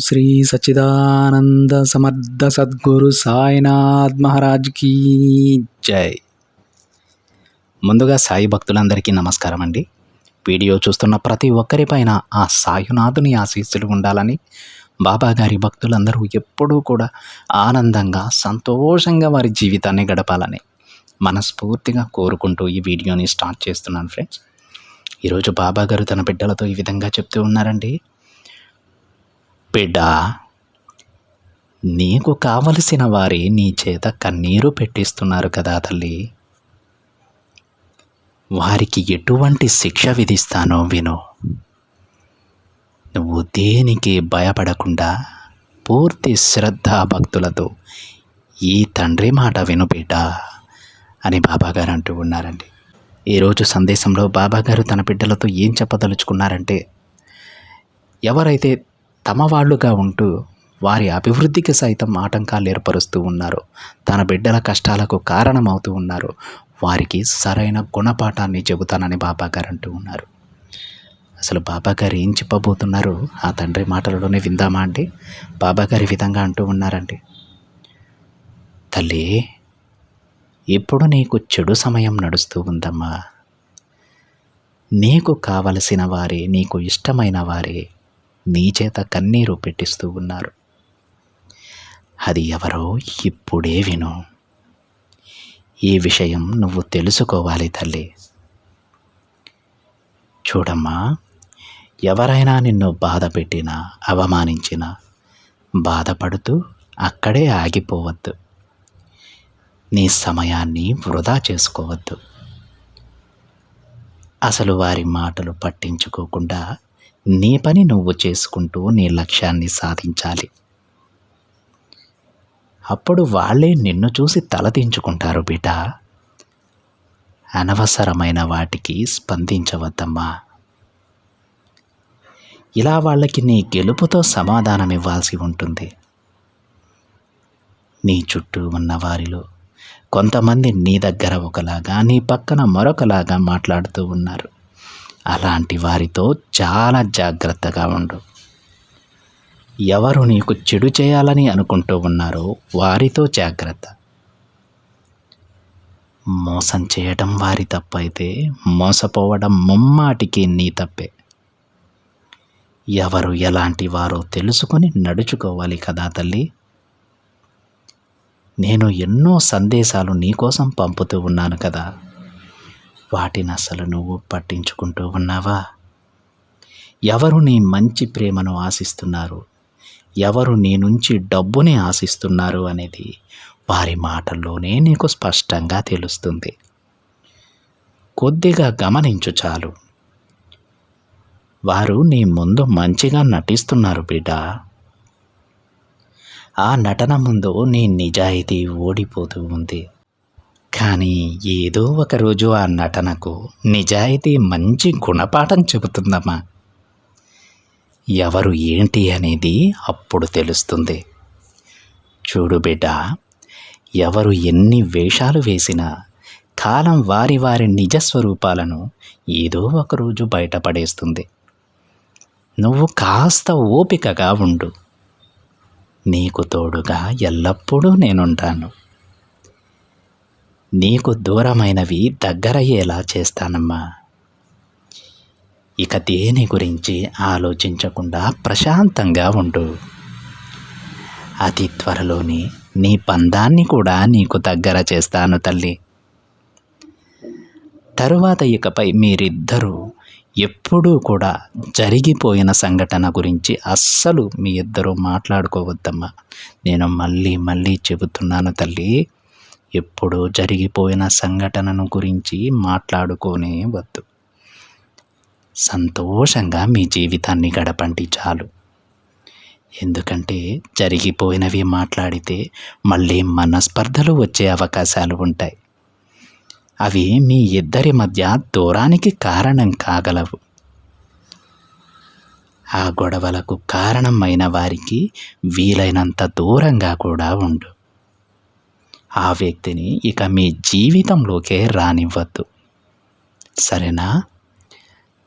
శ్రీ సచ్చిదానంద సమర్థ సద్గురు సాయినాథ్ మహారాజ్ కీ జై. ముందుగా సాయి భక్తులందరికీ నమస్కారం అండి. వీడియో చూస్తున్న ప్రతి ఒక్కరిపైన ఆ సాయినాథుని ఆశీస్సులు ఉండాలని, బాబాగారి భక్తులందరూ ఎప్పుడూ కూడా ఆనందంగా సంతోషంగా వారి జీవితాన్ని గడపాలని మనస్ఫూర్తిగా కోరుకుంటూ ఈ వీడియోని స్టార్ట్ చేస్తున్నాను ఫ్రెండ్స్. ఈరోజు బాబాగారు తన బిడ్డలతో ఈ విధంగా చెప్తూ ఉన్నారండి. బిడ్డ, నీకు కావలసిన వారి నీ చేత కన్నీరు పెట్టిస్తున్నారు కదా తల్లి. వారికి ఎటువంటి శిక్ష విధిస్తానో విను. నువ్వు దేనికి భయపడకుండా పూర్తి శ్రద్ధాభక్తులతో ఈ తండ్రి మాట విను బిడ్డ అని బాబాగారు అంటూ ఉన్నారండి. ఈరోజు సందేశంలో బాబాగారు తన బిడ్డలతో ఏం చెప్పదలుచుకున్నారంటే, ఎవరైతే తమ వాళ్ళుగా ఉంటూ వారి అభివృద్ధికి సైతం ఆటంకాలు ఏర్పరుస్తూ ఉన్నారు, తన బిడ్డల కష్టాలకు కారణమవుతూ ఉన్నారు, వారికి సరైన గుణపాఠాన్ని చెబుతానని బాబాగారు అంటూ ఉన్నారు. అసలు బాబాగారు ఏం చెప్పబోతున్నారు ఆ తండ్రి మాటలలోనే విందామా అండి. బాబాగారు ఈ విధంగా అంటూ ఉన్నారండి. తల్లి, ఇప్పుడు నీకు చెడు సమయం నడుస్తూ ఉందమ్మా. నీకు కావలసిన వారే, నీకు ఇష్టమైన వారే నీ చేత కన్నీరు పెట్టిస్తూ ఉన్నారు. అది ఎవరో ఇప్పుడే విను. ఈ విషయం నువ్వు తెలుసుకోవాలి తల్లి. చూడమ్మా, ఎవరైనా నిన్ను బాధ పెట్టినా, అవమానించినా బాధపడుతూ అక్కడే ఆగిపోవద్దు. నీ సమయాన్ని వృధా చేసుకోవద్దు. అసలు వారి మాటలు పట్టించుకోకుండా నీ పని నువ్వు చేసుకుంటూ నీ లక్ష్యాన్ని సాధించాలి. అప్పుడు వాళ్ళే నిన్ను చూసి తలదించుకుంటారు బిడ్డ. అనవసరమైన వాటికి స్పందించవద్దమ్మా. ఇలా వాళ్ళకి నీ గెలుపుతో సమాధానం ఇవ్వాల్సి ఉంటుంది. నీ చుట్టూ ఉన్న వారిలో కొంతమంది నీ దగ్గర ఒకలాగా, నీ పక్కన మరొకలాగా మాట్లాడుతూ ఉన్నారు. అలాంటి వారితో చాలా జాగ్రత్తగా ఉండు. ఎవరు నీకు చెడు చేయాలని అనుకుంటూ ఉన్నారో వారితో జాగ్రత్త. మోసం చేయడం వారి తప్పైతే మోసపోవడం ముమ్మాటికి నీ తప్పే. ఎవరు ఎలాంటి వారో తెలుసుకొని నడుచుకోవాలి కదా తల్లి. నేను ఎన్నో సందేశాలు నీకోసం పంపుతూ ఉన్నాను కదా, వాటిని అసలు నువ్వు పట్టించుకుంటూ ఉన్నావా? ఎవరు నీ మంచి ప్రేమను ఆశిస్తున్నారు, ఎవరు నీ నుంచి డబ్బుని ఆశిస్తున్నారు అనేది వారి మాటల్లోనే నీకు స్పష్టంగా తెలుస్తుంది. కొద్దిగా గమనించు చాలు. వారు నీ ముందు మంచిగా నటిస్తున్నారు బిడ్డ. ఆ నటన ముందు నీ నిజాయితీ ఓడిపోతూ ఉంది. కానీ ఏదో ఒకరోజు ఆ నటనకు నిజాయితీ మంచి గుణపాఠం చెబుతుందమ్మా. ఎవరు ఏంటి అనేది అప్పుడు తెలుస్తుంది. చూడు బిడ్డ, ఎవరు ఎన్ని వేషాలు వేసినా కాలం వారి వారి నిజస్వరూపాలను ఏదో ఒకరోజు బయటపడేస్తుంది. నువ్వు కాస్త ఓపికగా ఉండు. నీకు తోడుగా ఎల్లప్పుడూ నేనుంటాను. నీకు దూరమైనవి దగ్గరయ్యేలా చేస్తానమ్మా. ఇక దేని గురించి ఆలోచించకుండా ప్రశాంతంగా ఉండు. అతి త్వరలోనే నీ బంధాన్ని కూడా నీకు దగ్గర చేస్తాను తల్లి. తరువాత ఇకపై మీరిద్దరూ ఎప్పుడూ కూడా జరిగిపోయిన సంఘటన గురించి అస్సలు మీ ఇద్దరూ మాట్లాడుకోవద్దమ్మా. నేను మళ్ళీ మళ్ళీ చెబుతున్నాను తల్లి, ఎప్పుడూ జరిగిపోయిన సంఘటనను గురించి మాట్లాడుకోనే వద్దు. సంతోషంగా మీ జీవితాన్ని గడపండి చాలు. ఎందుకంటే జరిగిపోయినవి మాట్లాడితే మళ్ళీ మనస్పర్ధలు వచ్చే అవకాశాలు ఉంటాయి. అవి మీ ఇద్దరి మధ్య దూరానికి కారణం కాగలవు. ఆ గొడవలకు కారణమైన వారికి వీలైనంత దూరంగా కూడా ఉండు. ఆ వ్యక్తిని ఇక మీ జీవితంలోకే రానివ్వద్దు. సరేనా?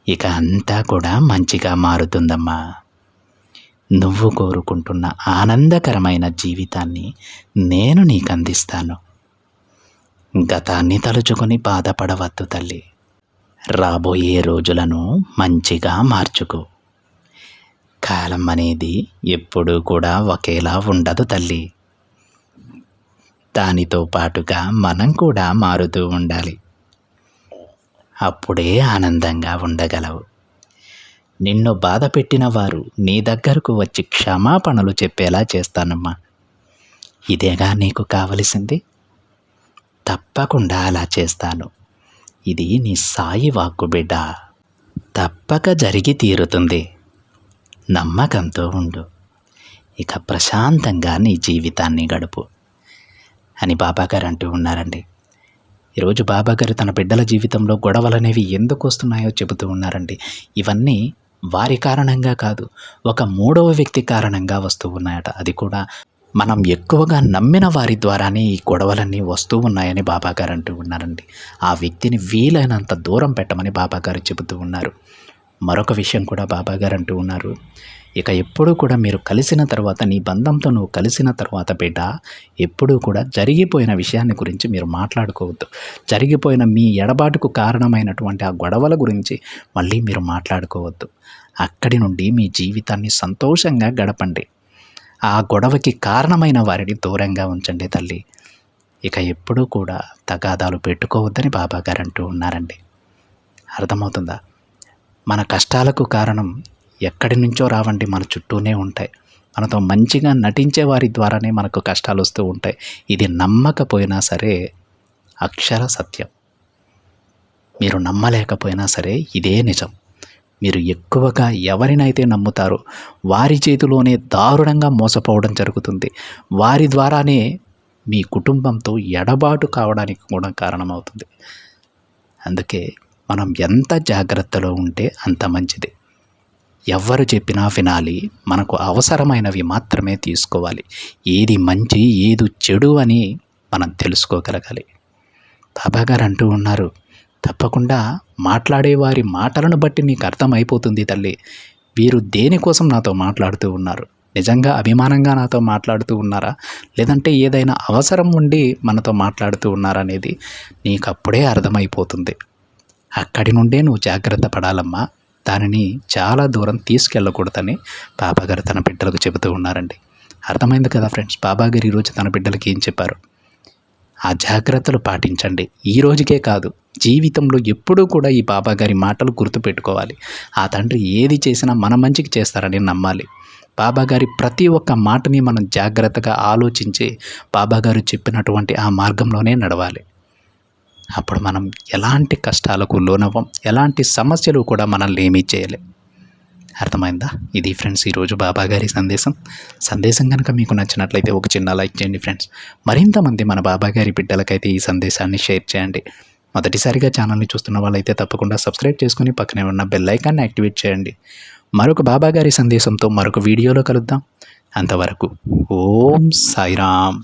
ఇక అంతా కూడా మంచిగా మారుతుందమ్మా. నువ్వు కోరుకుంటున్న ఆనందకరమైన జీవితాన్ని నేను నీకు అందిస్తాను. గతాన్ని తలుచుకొని బాధపడవద్దు తల్లి. రాబోయే రోజులను మంచిగా మార్చుకో. కాలం అనేది ఎప్పుడూ కూడా ఒకేలా ఉండదు తల్లి. దానితో పాటుగా మనం కూడా మారుతూ ఉండాలి. అప్పుడే ఆనందంగా ఉండగలవు. నిన్ను బాధ పెట్టిన వారు నీ దగ్గరకు వచ్చి క్షమాపణలు చెప్పేలా చేస్తానమ్మా. ఇదేగా నీకు కావలసింది? తప్పకుండా అలా చేస్తాను. ఇది నీ సాయి వాక్కు బిడ్డ. తప్పక జరిగి తీరుతుంది. నమ్మకంతో ఉండు. ఇక ప్రశాంతంగా నీ జీవితాన్ని గడుపు అని బాబాగారు అంటూ ఉన్నారండి. ఈరోజు బాబాగారు తన బిడ్డల జీవితంలో గొడవలనేవి ఎందుకు వస్తున్నాయో చెబుతూ ఉన్నారండి. ఇవన్నీ వారి కారణంగా కాదు, ఒక మూడవ వ్యక్తి కారణంగా వస్తూ ఉన్నాయట. అది కూడా మనం ఎక్కువగా నమ్మిన వారి ద్వారానే ఈ గొడవలన్నీ వస్తూ ఉన్నాయని బాబాగారు అంటూ ఉన్నారండి. ఆ వ్యక్తిని వీలైనంత దూరం పెట్టమని బాబాగారు చెబుతూ ఉన్నారు. మరొక విషయం కూడా బాబాగారు అంటూ ఉన్నారు, ఇక ఎప్పుడూ కూడా మీరు కలిసిన తర్వాత, నీ బంధంతో నువ్వు కలిసిన తర్వాత బిడ్డ, ఎప్పుడూ కూడా జరిగిపోయిన విషయాన్ని గురించి మీరు మాట్లాడుకోవద్దు. జరిగిపోయిన మీ ఎడబాటుకు కారణమైనటువంటి ఆ గొడవల గురించి మళ్ళీ మీరు మాట్లాడుకోవద్దు. అక్కడి నుండి మీ జీవితాన్ని సంతోషంగా గడపండి. ఆ గొడవకి కారణమైన వారిని దూరంగా ఉంచండి తల్లి. ఇక ఎప్పుడూ కూడా తగాదాలు పెట్టుకోవద్దని బాబాగారు అంటూ ఉన్నారండి. అర్థమవుతుందా? మన కష్టాలకు కారణం ఎక్కడి నుంచో రావండి, మన చుట్టూనే ఉంటాయి. మనతో మంచిగా నటించే వారి ద్వారానే మనకు కష్టాలు వస్తూ ఉంటాయి. ఇది నమ్మకపోయినా సరే అక్షర సత్యం. మీరు నమ్మలేకపోయినా సరే ఇదే నిజం. మీరు ఎక్కువగా ఎవరినైతే నమ్ముతారో వారి చేతిలోనే దారుణంగా మోసపోవడం జరుగుతుంది. వారి ద్వారానే మీ కుటుంబంతో ఎడబాటు కావడానికి కూడా కారణమవుతుంది. అందుకే మనం ఎంత జాగ్రత్తలో ఉంటే అంత మంచిది. ఎవ్వరు చెప్పినా వినాలి. మనకు అవసరమైనవి మాత్రమే తీసుకోవాలి. ఏది మంచి ఏది చెడు అని మనం తెలుసుకోగలగాలి. బాబాగారు అంటూ ఉన్నారు, తప్పకుండా మాట్లాడేవారి మాటలను బట్టి నీకు అర్థమైపోతుంది తల్లి, వీరు దేనికోసం నాతో మాట్లాడుతూ ఉన్నారు. నిజంగా అభిమానంగా నాతో మాట్లాడుతూ ఉన్నారా, లేదంటే ఏదైనా అవసరం ఉండి మనతో మాట్లాడుతూ ఉన్నారా అనేది నీకు అప్పుడే అర్థమైపోతుంది. అక్కడి నుండే నువ్వు జాగ్రత్త పడాలమ్మా. దానిని చాలా దూరం తీసుకెళ్ళకూడదని బాబాగారు తన బిడ్డలకు చెబుతూ ఉన్నారండి. అర్థమైంది కదా ఫ్రెండ్స్, బాబాగారు ఈరోజు తన బిడ్డలకి ఏం చెప్పారు? ఆ జాగ్రత్తలు పాటించండి. ఈ రోజుకే కాదు, జీవితంలో ఎప్పుడూ కూడా ఈ బాబాగారి మాటలు గుర్తుపెట్టుకోవాలి. ఆ తండ్రి ఏది చేసినా మన మంచికి చేస్తారని నమ్మాలి. బాబాగారి ప్రతి ఒక్క మాటని మనం జాగ్రత్తగా ఆలోచించి బాబాగారు చెప్పినటువంటి ఆ మార్గంలోనే నడవాలి. అప్పుడు మనం ఎలాంటి కష్టాలకు లోనవ్వం, ఎలాంటి సమస్యలు కూడా మనల్ని ఏమీ చేయలే. అర్థమైందా? ఇది ఫ్రెండ్స్ ఈరోజు బాబాగారి సందేశం కనుక మీకు నచ్చినట్లయితే ఒక చిన్న లైక్ చేయండి ఫ్రెండ్స్. మరింతమంది మన బాబాగారి బిడ్డలకైతే ఈ సందేశాన్ని షేర్ చేయండి. మొదటిసారిగా ఛానల్ని చూస్తున్న వాళ్ళైతే తప్పకుండా సబ్స్క్రైబ్ చేసుకుని పక్కనే ఉన్న బెల్ ఐకాన్ని యాక్టివేట్ చేయండి. మరొక బాబాగారి సందేశంతో మరొక వీడియోలో కలుద్దాం. అంతవరకు ఓం సాయిరామ్.